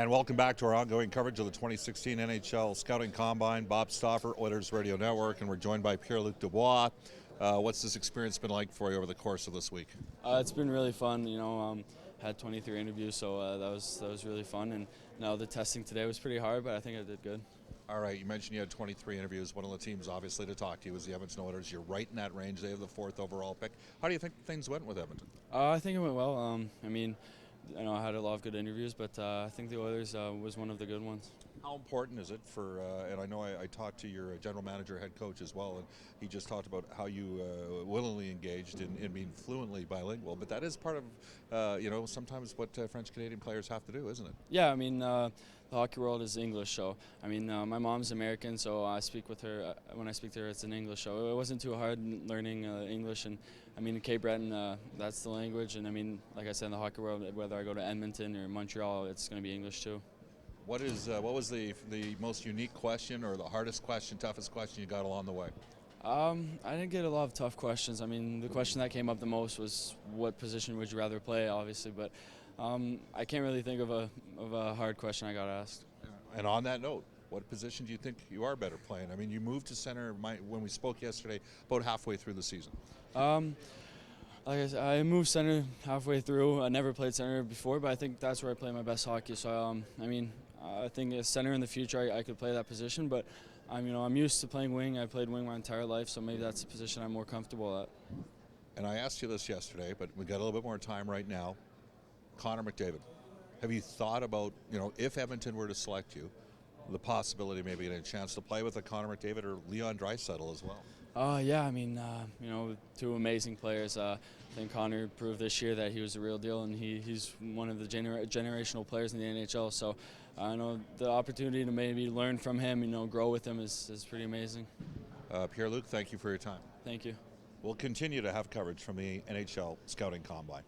And welcome back to our ongoing coverage of the 2016 NHL Scouting Combine. Bob Stauffer, Oilers Radio Network, and we're joined by Pierre-Luc Dubois. What's this experience been like for you over the course of this week? It's been really fun. Had 23 interviews, so that was really fun. And now the testing today was pretty hard, but I think I did good. All right, you mentioned you had 23 interviews. One of the teams, obviously, to talk to you was the Edmonton Oilers. You're right in that range. They have the 4th overall pick. How do you think things went with Edmonton? I think it went well. I had a lot of good interviews, but I think the Oilers was one of the good ones. How important is it for, and I know I talked to your general manager, head coach as well, and he just talked about how you willingly engaged in being fluently bilingual, but that is part of, sometimes what French-Canadian players have to do, isn't it? Yeah, the hockey world is English, so, my mom's American, so I speak with her, when I speak to her, it's in English, so it wasn't too hard learning English, and, in Cape Breton, that's the language, and, like I said, in the hockey world, whether I go to Edmonton or Montreal, it's going to be English, too. What was the most unique question or the hardest question, toughest question you got along the way? I didn't get a lot of tough questions. The question that came up the most was what position would you rather play, obviously, but I can't really think of a hard question I got asked. And on that note, what position do you think you are better playing? You moved to center when we spoke yesterday, about halfway through the season. Like I said, I moved center halfway through. I never played center before, but I think that's where I play my best hockey. So, I think as center in the future, I could play that position. But, I'm used to playing wing. I played wing my entire life, so maybe that's a position I'm more comfortable at. And I asked you this yesterday, but we got a little bit more time right now. Connor McDavid, have you thought about, if Edmonton were to select you, the possibility of maybe getting a chance to play with a Connor McDavid or Leon Draisaitl as well? Yeah, two amazing players. I think Connor proved this year that he was the real deal, and he's one of the generational players in the NHL. So I know the opportunity to maybe learn from him, grow with him is pretty amazing. Pierre-Luc, thank you for your time. Thank you. We'll continue to have coverage from the NHL Scouting Combine.